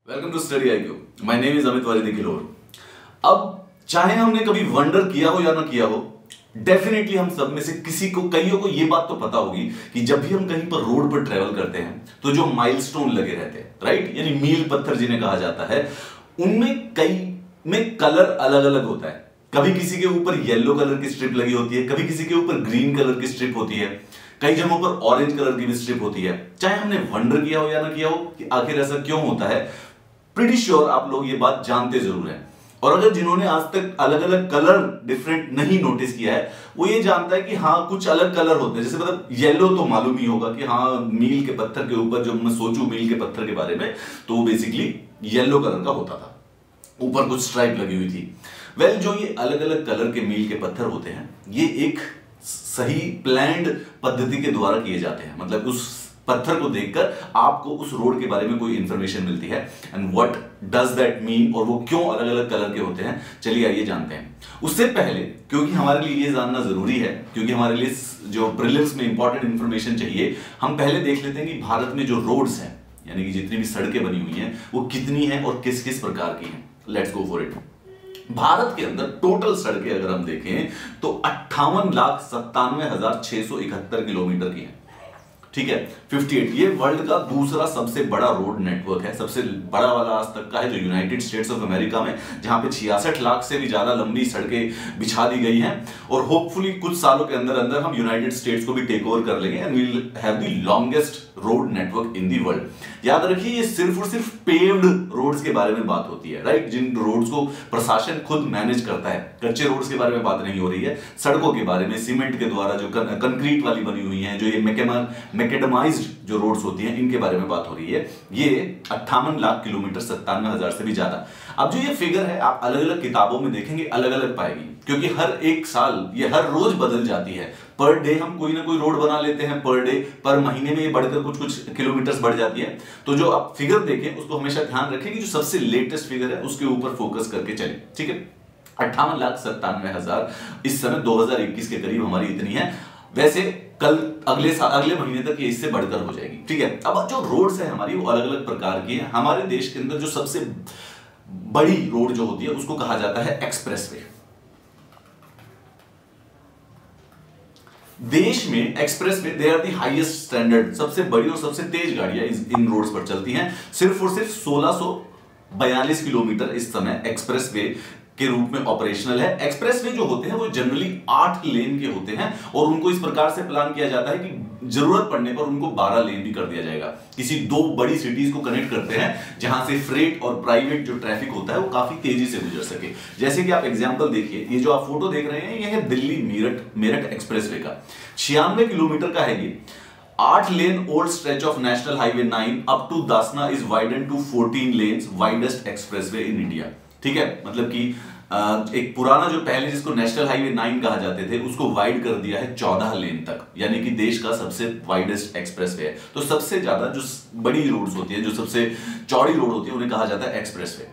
Welcome to study IQ। My name is Amit Waridi Kilor. अब चाहे हमने कभी वंडर किया हो या ना किया हो, डेफिनेटली हम सब में से किसी को, कईयों को ये बात तो पता होगी कि जब भी हम कहीं पर रोड पर ट्रेवल करते हैं तो जो माइलस्टोन लगे रहते हैं, राइट, यानी मील पत्थर जिन्हें कहा जाता है, उनमें कई में कलर अलग अलग होता है। कभी किसी के ऊपर येलो कलर की स्ट्रिप लगी होती है, कभी किसी के ऊपर ग्रीन कलर की स्ट्रिप होती है, कई जगहों पर ऑरेंज कलर की भी स्ट्रिप होती है। चाहे हमने वंडर किया हो या ना किया हो कि आखिर ऐसा क्यों होता है, प्रीटी श्योर आप लोग ये बात जानते जरूर हैं। और अगर जिन्होंने आज तक अलग अलग कलर डिफरेंट नहीं नोटिस किया है, वो ये जानता है कि हाँ कुछ अलग कलर होते हैं। जैसे मतलब येलो तो मालूम ही होगा कि हाँ मील के पत्थर के ऊपर, जब मैं सोचूं मील के पत्थर के बारे में, तो वो बेसिकली येलो कलर का होता था, ऊपर कुछ स्ट्राइप लगी हुई थी। वेल, जो ये अलग अलग कलर के मील के पत्थर होते हैं, ये एक सही प्लान्ड पद्धति के द्वारा किए जाते हैं। मतलब उस पत्थर को देखकर आपको उस रोड के बारे में कोई इंफॉर्मेशन मिलती है। And what does that mean, और वो क्यों अलग अलग कलर के होते हैं, चलिए आइए जानते हैं। उससे पहले, क्योंकि हमारे लिए ये जानना जरूरी है, क्योंकि हमारे लिए जो प्रीलिम्स में इंपॉर्टेंट इंफॉर्मेशन चाहिए, हम पहले देख लेते हैं कि भारत में जो रोड्स हैं, यानी कि जितनी भी सड़कें बनी हुई हैं, वो कितनी हैं और किस किस प्रकार की हैं। Let's go for it. Bharat के अंदर टोटल सड़कें अगर हम देखें तो 58,97,671 किलोमीटर की हैं। ठीक है, 58। ये वर्ल्ड का दूसरा सबसे बड़ा रोड नेटवर्क है। सबसे बड़ा वाला आज तक का है जो यूनाइटेड स्टेट्स ऑफ अमेरिका में, जहां पे 66 लाख से भी ज्यादा लंबी सड़कें बिछा दी गई हैं। और होपफुली कुछ सालों के अंदर अंदर हम यूनाइटेड स्टेट्स को भी टेक ओवर कर लेंगे and we will have the longest road network in the world. याद रखिए, ये सिर्फ और सिर्फ पेव्ड रोड्स के बारे में बात होती है, राइट, जिन रोड्स को प्रशासन खुद मैनेज करता है। कच्चे रोड्स के बारे में बात नहीं हो रही है, सड़कों के बारे में, सीमेंट के द्वारा जो कंक्रीट वाली बनी हुई है, जो ये मैकेडमाइज्ड जो रोड्स होती हैं, इनके बारे में बात हो रही है। ये 58 लाख किलोमीटर, 97,000 से भी ज्यादा। अब जो ये फिगर है, आप अलग अलग किताबों में देखेंगे अलग अलग पाएगी, क्योंकि हर एक साल ये हर रोज बदल जाती है। पर डे हम कोई ना कोई रोड बना लेते हैं, पर डे, पर महीने में ये बढ़कर कुछ कुछ किलोमीटर्स बढ़ जाती है। तो जो आप फिगर देखें उसको हमेशा ध्यान रखें कि जो सबसे लेटेस्ट फिगर है उसके ऊपर फोकस करके चलें। ठीक है, 58,97,000 इस समय 2021 के करीब हमारी इतनी है। वैसे कल अगले महीने तक ये इससे बढ़कर हो जाएगी। ठीक है, अब जो रोड्स है हमारी, वो अलग अलग प्रकार की है। हमारे देश के अंदर जो सबसे बड़ी रोड जो होती है उसको कहा जाता है एक्सप्रेसवे। देश में expressway, they are the highest standard, सबसे बड़ी और सबसे तेज गाड़ियां इन रोड्स पर चलती हैं। सिर्फ और सिर्फ 1642 किलोमीटर इस समय एक्सप्रेसवे के रूप में ऑपरेशनल है। एक्सप्रेसवे जो होते हैं वो जनरली 8 लेन के होते हैं और उनको इस प्रकार से प्लान किया जाता है कि जरूरत पड़ने पर उनको 12 लेन भी कर दिया जाएगा। किसी दो बड़ी सिटीज को कनेक्ट करते हैं जहां से फ्रेट और प्राइवेट जो ट्रैफिक होता है वो काफी तेजी से गुजर सके। जैसे कि आप एग्जांपल देखिए, ये जो आप फोटो देख रहे हैं, ये है दिल्ली मेरठ एक्सप्रेसवे का। 96 किलोमीटर का है ये। 8 lane old stretch of national highway 9 up to Dasna is widen to 14 lanes, widest expressway in India. ठीक है, मतलब कि एक पुराना जो पहले जिसको नेशनल हाईवे 9 कहा जाते थे, उसको वाइड कर दिया है 14 लेन तक, यानी कि देश का सबसे वाइडेस्ट एक्सप्रेसवे है। तो सबसे ज्यादा जो बड़ी रोड्स होती है, जो सबसे चौड़ी रोड होती है, उन्हें कहा जाता है एक्सप्रेसवे।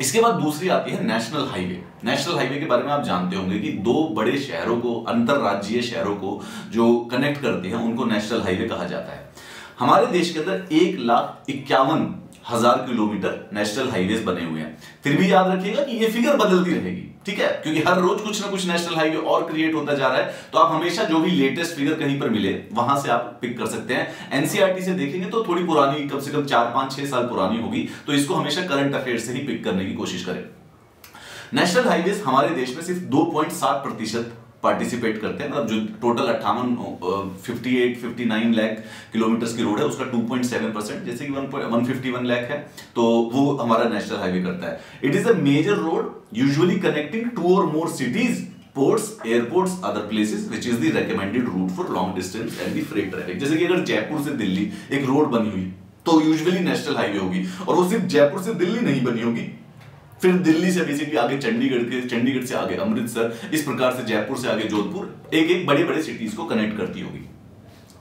इसके बाद दूसरी आती है नेशनल हाईवे। नेशनल हाईवे के बारे में आप जानते होंगे कि दो बड़े शहरों को, अंतरराज्यीय शहरों को जो कनेक्ट करते हैं, उनको नेशनल हाईवे कहा जाता है। हमारे देश के अंदर 1,51,000 किलोमीटर नेशनल हाईवेज बने हुए हैं। फिर भी याद रखिएगा कि ये फिगर बदलती रहेगी, ठीक है, क्योंकि हर रोज कुछ ना कुछ नेशनल हाईवे और क्रिएट होता जा रहा है। तो आप हमेशा जो भी लेटेस्ट फिगर कहीं पर मिले वहां से आप पिक कर सकते हैं। एनसीईआरटी से देखेंगे तो थोड़ी पुरानी, कम से कम 4-5-6 साल पुरानी होगी, तो इसको हमेशा करंट अफेयर से ही पिक करने की कोशिश करें। नेशनल हाईवेज हमारे देश में सिर्फ 2.7% पार्टिसिपेट करते हैं। मतलब जो टोटल 58-59 लाख किलोमीटर की रोड है, उसका 2.7%, जैसे कि 151 लाख है, तो वो हमारा नेशनल हाईवे करता है। It is a major road usually connecting 2 or more cities, ports, airports, other places, which is the recommended route for long distance and the freight traffic। जैसे कि अगर जयपुर से दिल्ली एक रोड बनी हुई तो यूजुअली नेशनल हाईवे होगी, और वो सिर्फ जयपुर से दिल्ली नहीं बनी होगी, फिर दिल्ली से बेसिकली आगे चंडीगढ़ से आगे अमृतसर, इस प्रकार से जयपुर से आगे जोधपुर, एक बड़े बड़े सिटीज को कनेक्ट करती होगी।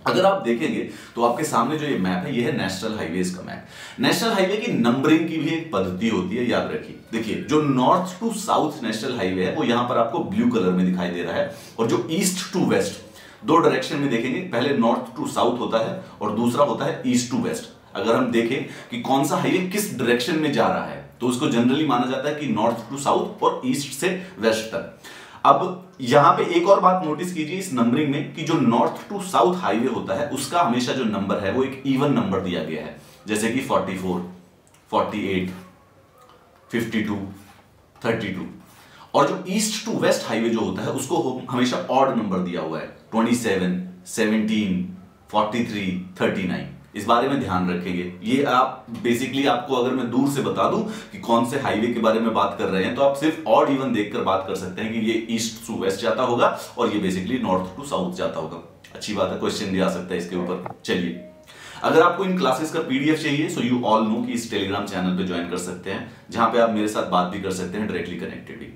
अगर आप देखेंगे तो आपके सामने जो ये मैप है, ये है नेशनल हाईवेज का मैप। नेशनल हाईवे की नंबरिंग की भी एक पद्धति होती है, याद रखिए। देखिए, जो north to south national highway है वो यहां पर आपको ब्लू कलर में दिखाई दे रहा है, और जो ईस्ट टू वेस्ट, दो डायरेक्शन में देखेंगे, पहले नॉर्थ टू साउथ होता है और दूसरा होता है ईस्ट टू वेस्ट। अगर हम देखें कि कौन सा हाईवे किस डायरेक्शन में जा रहा है, तो उसको जनरली माना जाता है कि नॉर्थ टू साउथ और ईस्ट से वेस्ट तक। अब यहां पे एक और बात नोटिस कीजिए इस नंबरिंग में कि जो नॉर्थ टू साउथ हाईवे होता है उसका हमेशा जो नंबर है वो एक इवन नंबर दिया गया है, जैसे कि 44, 48, 52, 32। और जो ईस्ट टू वेस्ट हाईवे जो होता है उसको हमेशा ऑड नंबर दिया हुआ है, 27, 17, 43, 39। इस बारे में ध्यान रखेंगे। ये आप बेसिकली, आपको अगर मैं दूर से बता दूं कि कौन से हाईवे के बारे में बात कर रहे हैं, तो आप सिर्फ ऑड इवन देखकर बात कर सकते हैं कि ये ईस्ट टू वेस्ट जाता होगा और ये बेसिकली नॉर्थ टू साउथ जाता होगा। अच्छी बात है, क्वेश्चन भी आ सकता है इसके ऊपर। चलिए, अगर आपको इन क्लासेस का पीडीएफ चाहिए सो यू ऑल नो कि इस टेलीग्राम चैनल पे ज्वाइन कर सकते हैं, जहां पे आप मेरे साथ बात भी कर सकते हैं डायरेक्टली कनेक्टेड भी।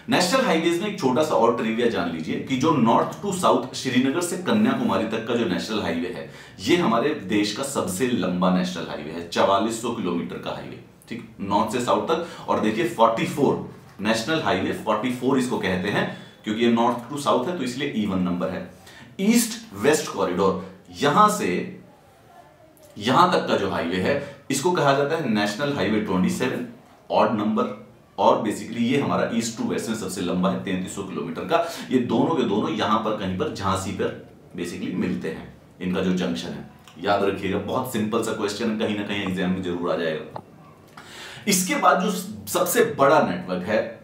नेशनल हाईवेज में एक छोटा सा और ट्रिविया जान लीजिए कि जो नॉर्थ टू साउथ श्रीनगर से कन्याकुमारी तक का जो नेशनल हाईवे है, ये हमारे देश का सबसे लंबा नेशनल हाईवे है, 4400 किलोमीटर का हाईवे, ठीक, नॉर्थ से साउथ तक। और देखिए 44 नेशनल हाईवे, 44 इसको कहते हैं क्योंकि ये नॉर्थ टू साउथ है तो इसलिए इवन नंबर है। ईस्ट वेस्ट कॉरिडोर, यहां से यहां तक का जो हाईवे है इसको कहा जाता है नेशनल हाईवे 27, ऑड नंबर। और बेसिकली ये हमारा ईस्ट टू वेस्ट में सबसे लंबा है, 3300 किलोमीटर का। ये दोनों के दोनों यहां पर कहीं पर झांसी पर बेसिकली मिलते हैं, इनका जो जंक्शन है। याद रखिएगा, बहुत सिंपल सा क्वेश्चन, कहीं ना कहीं एग्जाम में जरूर आ जाएगा। इसके बाद जो सबसे बड़ा नेटवर्क है,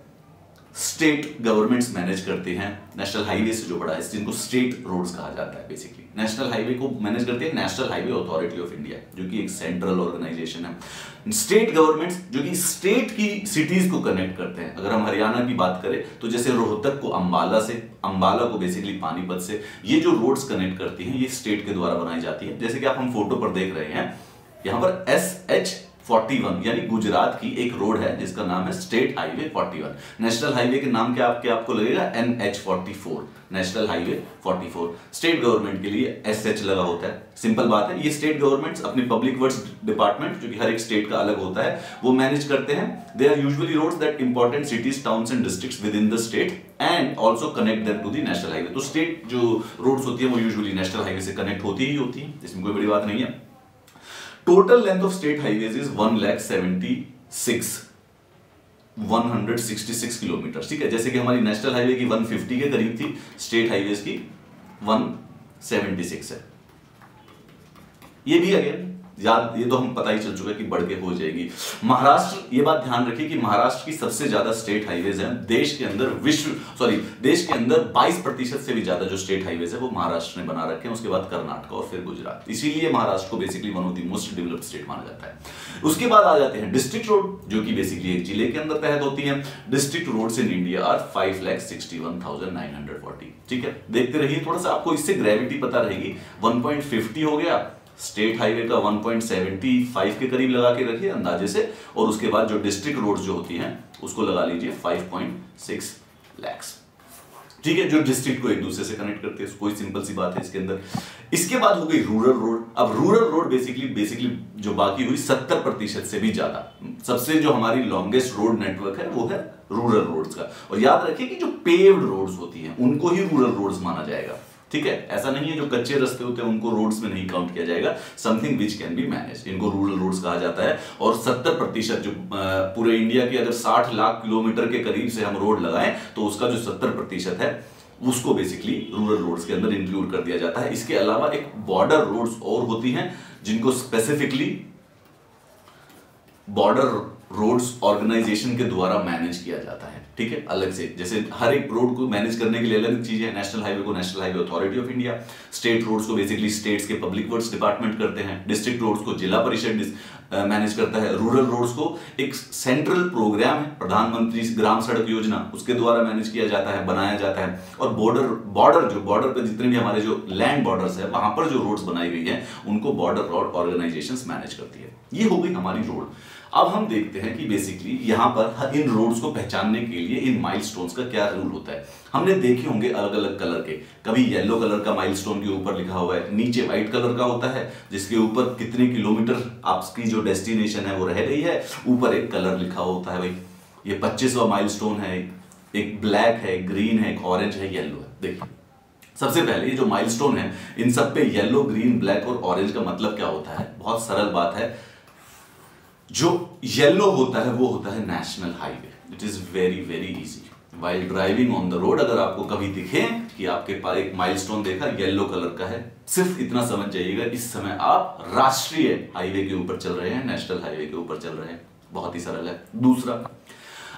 स्टेट गवर्नमेंट्स मैनेज करते हैं नेशनल हाईवे से जो बड़ा है, जिनको स्टेट रोड्स कहा जाता है। बेसिकली नेशनल हाईवे को मैनेज करते हैं national highway authority of India, जो कि एक सेंट्रल ऑर्गेनाइजेशन है। स्टेट गवर्नमेंट्स जो कि स्टेट की सिटीज को कनेक्ट करते हैं। अगर हम हरियाणा की बात करें तो जैसे रोहतक को अंबाला से, अंबाला को बेसिकली पानीपत से, ये जो रोड्स कनेक्ट करती हैं ये स्टेट के द्वारा बनाई जाती है। जैसे कि आप हम फोटो पर देख रहे हैं, यहाँ पर SH41 यानी गुजरात की एक रोड है जिसका नाम है स्टेट हाईवे 41। नेशनल हाईवे के नाम क्या आपको लगेगा, NH44, national highway 44। State government के लिए SH लगा होता है। सिंपल बात है, ये स्टेट गवर्नमेंट्स अपने पब्लिक वर्क्स डिपार्टमेंट, जो कि हर एक स्टेट का अलग होता है, वो मैनेज करते हैं। They are usually roads that important cities, towns and districts within the state and also connect them to the national highway. तो स्टेट जो रोड्स होती है वो यूजुअली नेशनल हाईवे से कनेक्ट होती ही होती है, इसमें कोई बड़ी बात नहीं है। Total length of state highways is 166 kilometre, ठीक है। जैसे कि हमारी नेशनल हाईवे की 150 के करीब थी, स्टेट हाईवेज की 176 है। ये भी अगेन याद, ये तो हम पता ही चल चुका है कि बढ़ के हो जाएगी। महाराष्ट्र, ये बात ध्यान रखिए कि महाराष्ट्र की सबसे ज्यादा स्टेट हाईवेज हैं देश के अंदर। देश के अंदर 22% से भी ज्यादा जो स्टेट हाईवेज है वो महाराष्ट्र ने बना रखे हैं। उसके बाद कर्नाटक और फिर गुजरात, इसीलिए महाराष्ट्र को basically one of the most developed state माना जाता है। उसके बाद आ जाते हैं डिस्ट्रिक्ट रोड, जो कि बेसिकली एक जिले के अंदर तहत होती है। District roads in India are 5,61,940, ठीक है। देखते रहिए, थोड़ा सा आपको इससे ग्रेविटी पता रहेगी। 1.50 हो गया, स्टेट हाईवे का 1.75 के करीब लगा के रखिए अंदाजे से, और उसके बाद जो डिस्ट्रिक्ट रोड्स जो होती हैं उसको लगा लीजिए 5.6 लाख, ठीक है, जो डिस्ट्रिक्ट को एक दूसरे से कनेक्ट करते हैं। कोई सिंपल सी बात है इसके अंदर। इसके बाद हो गई रूरल रोड। अब रूरल रोड बेसिकली जो बाकी हुई 70% से भी ज्यादा, सबसे जो हमारी लॉन्गेस्ट रोड नेटवर्क है वो है रूरल रोड्स का। और याद रखिए कि जो पेव्ड रोड्स होती हैं उनको ही रूरल रोड्स माना जाएगा, ठीक है। ऐसा नहीं है जो कच्चे रास्ते होते हैं उनको रोड्स में नहीं काउंट किया जाएगा। Something which can be manage, इनको रूरल रोड्स कहा जाता है। और 70% जो पूरे इंडिया की अगर 60 लाख किलोमीटर के करीब से हम रोड लगाएं तो उसका जो 70% है उसको बेसिकली रूरल रोड्स के अंदर इंक्लूड कर दिया जाता है। इसके अलावा एक बॉर्डर रोड्स और होती हैं जिनको स्पेसिफिकली बॉर्डर रोड्स ऑर्गेनाइजेशन के द्वारा मैनेज किया जाता है, ठीक है, अलग से। जैसे हर एक रोड को मैनेज करने के लिए अलग चीजें हैं। नेशनल हाईवे को national highway authority of India, state roads को बेसिकली स्टेट्स के पब्लिक वर्क्स डिपार्टमेंट करते हैं, डिस्ट्रिक्ट रोड्स को जिला परिषद मैनेज करता है, रूरल रोड्स को एक सेंट्रल प्रोग्राम है प्रधानमंत्री ग्राम सड़क योजना, उसके द्वारा मैनेज किया जाता है, बनाया जाता है। और बॉर्डर पे जितने भी हमारे जो लैंड बॉर्डर्स है वहां पर जो रोड्स बनाई गई है उनको बॉर्डर रोड ऑर्गेनाइजेशंस मैनेज करती है। ये हो गई हमारी रोड। अब हम देखते हैं कि बेसिकली यहां पर इन रोड्स को पहचानने के लिए इन माइलस्टोन्स का क्या रूल होता है। हमने देखे होंगे अलग अलग कलर के, कभी येलो कलर का माइलस्टोन के ऊपर लिखा हुआ है, नीचे व्हाइट कलर का होता है जिसके ऊपर कितने किलोमीटर आपकी जो डेस्टिनेशन है वो रह रही है, ऊपर एक कलर लिखा होता है। भाई ये 25वां माइलस्टोन है, एक ब्लैक है, ग्रीन है, एक ऑरेंज है, येलो है। देखिए सबसे पहले ये जो माइलस्टोन है, इन सब पे येलो, ग्रीन, ब्लैक और ऑरेंज का मतलब क्या होता है? बहुत सरल बात है। जो येलो होता है वो होता है national highway. It is very very easy. While driving on the road अगर आपको कभी दिखे कि आपके पास एक माइलस्टोन देखा येलो कलर का है, सिर्फ इतना समझ जाइएगा इस समय आप राष्ट्रीय हाईवे के ऊपर चल रहे हैं, नेशनल हाईवे के ऊपर चल रहे हैं। बहुत ही सरल है। दूसरा,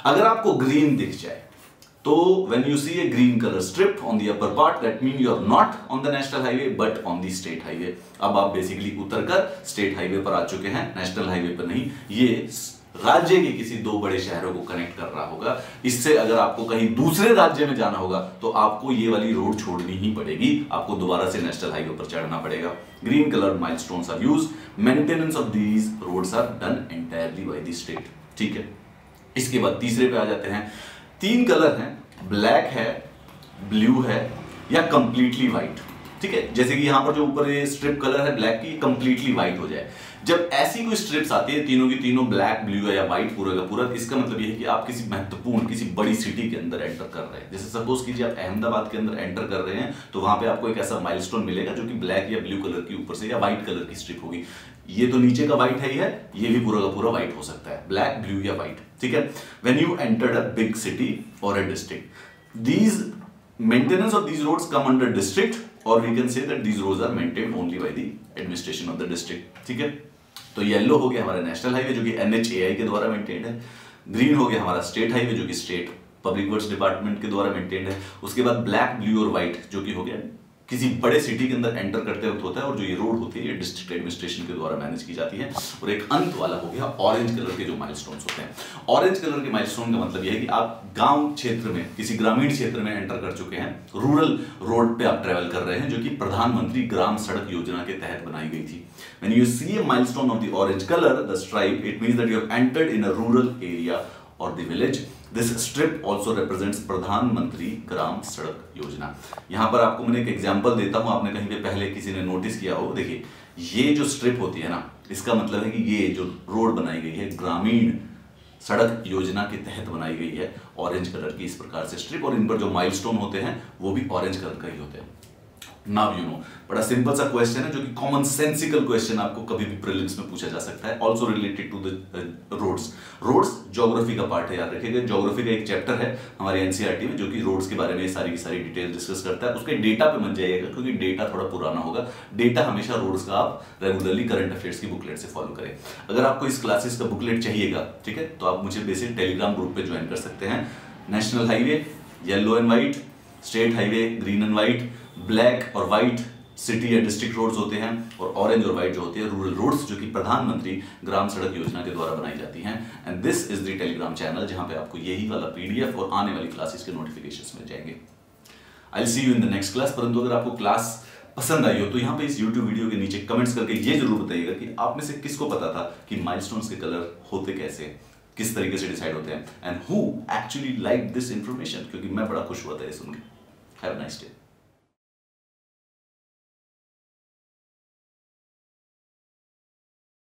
अगर आपको ग्रीन दिख जाए तो when you see a green color strip on the upper part, that means you are not on the national highway but on the state highway। अब आप बेसिकली उतरकर स्टेट हाईवे पर आ चुके हैं, नेशनल हाईवे पर नहीं। ये राज्य के किसी दो बड़े शहरों को कनेक्ट कर रहा होगा। इससे अगर आपको कहीं दूसरे राज्य में जाना होगा तो आपको ये वाली रोड छोड़नी ही पड़ेगी, आपको दोबारा से नेशनल हाईवे पर चढ़ना पड़ेगा। Green colour milestones are used, maintenance of these roads are done entirely by the state. ठीक है, इसके बाद तीसरे पे आ जाते हैं। 3 कलर हैं, ब्लैक है, ब्लू है या कंप्लीटली व्हाइट। ठीक है, जैसे कि यहां पर जो ऊपर ये स्ट्रिप कलर है ब्लैक की, कंप्लीटली व्हाइट हो जाए। जब ऐसी कोई स्ट्रिप्स आती है तीनों की तीनों ब्लैक, ब्लू या व्हाइट पूरा का पूरा, इसका मतलब ये है कि आप किसी महत्वपूर्ण किसी बड़ी सिटी के अंदर एंटर कर रहे हैं। जैसे सपोज कीजिए आप अहमदाबाद के अंदर एंटर कर रहे हैं तो वहां पे आपको एक ऐसा माइलस्टोन मिलेगा जो कि ब्लैक या ब्लू कलर की ऊपर से या व्हाइट कलर की स्ट्रिप होगी। ये तो नीचे का व्हाइट है ही है, ये भी पूरा का पूरा व्हाइट हो सकता है, ब्लैक, ब्लू या व्हाइट। ठीक है, when you entered a big city और a district, these maintenance of these roads come under district, or we can say that these roads are maintained only by the administration of the district। ठीक है, तो yellow हो गया हमारा national highway जो कि NHAI के द्वारा मेंटेन्ड है। ग्रीन हो गया हमारा स्टेट हाईवे जो कि स्टेट पब्लिक वर्क्स डिपार्टमेंट के द्वारा मेंटेन्ड है। उसके बाद ब्लैक, ब्लू और व्हाइट जो कि हो गया किसी बड़े सिटी के अंदर एंटर करते वक्त होता है, और जो ये रोड होती है ये डिस्ट्रिक्ट एडमिनिस्ट्रेशन के द्वारा मैनेज की जाती है। और एक अंत वाला हो गया ऑरेंज कलर के जो माइलस्टोन्स होते हैं। ऑरेंज कलर के माइलस्टोन का मतलब ये है कि आप गांव क्षेत्र में, किसी ग्रामीण क्षेत्र में एंटर कर चुके हैं, रूरल रोड पे आप ट्रेवल कर रहे हैं, जो कि प्रधानमंत्री ग्राम सड़क योजना के तहत बनाई गई थी। When you see a milestone of the orange color, the stripe, it means that you have entered in a rural area or the village। This strip also represents प्रधानमंत्री ग्राम सड़क योजना। यहां पर आपको मैं एक एग्जांपल देता हूं, आपने कहीं पे पहले किसी ने नोटिस किया हो। देखिए, ये जो स्ट्रिप होती है ना, इसका मतलब है कि ये जो रोड बनाई गई है ग्रामीण सड़क योजना के तहत बनाई गई है। ऑरेंज कलर की इस प्रकार से स्ट्रिप, और इन पर जो माइलस्टोन होते हैं वो भी ऑरेंज कलर का ही होते हैं। नाउ यू नो, बड़ा सिंपल सा क्वेश्चन है जो कि कॉमन सेंसिकल क्वेश्चन आपको कभी भी प्रीलिम्स में पूछा जा सकता है। Also related to the roads. Roads geography का पार्ट है, याद रखिएगा। ज्योग्राफी का एक चैप्टर है हमारे एनसीईआरटी में जो कि रोड्स के बारे में सारी की सारी डिटेल डिस्कस करता है। उसके डेटा पे मत जाइएगा क्योंकि डेटा थोड़ा पुराना होगा। डेटा हमेशा रोड्स का आप रेगुलरली करंट अफेयर्स की बुकलेट से फॉलो करें। अगर आपको इस क्लासेस का बुकलेट चाहिएगा, ठीक है, तो आप मुझे बेसिक टेलीग्राम ग्रुप पे ज्वाइन कर सकते हैं। National highway yellow and white, state highway green and white, black और व्हाइट सिटी या डिस्ट्रिक्ट रोड्स होते हैं, और ऑरेंज और व्हाइट जो होती है रूरल रोड्स, जो कि प्रधानमंत्री ग्राम सड़क योजना के द्वारा बनाई जाती हैं। And this is the Telegram channel जहां पे आपको यही वाला PDF और आने वाली क्लासेस के नोटिफिकेशंस मिल जाएंगे। I will see you in the next class. परंतु अगर आपको क्लास पसंद आई हो तो यहाँ पे इस YouTube वीडियो के नीचे कमेंट्स करके ये जरूर बताइएगा कि आप में से किसको पता था कि माइलस्टोन्स के कलर होते कैसे, किस तरीके से डिसाइड होते हैं, and who actually like this information, क्योंकि मैं बड़ा खुश हुआ था ये सुन के। Have a nice day.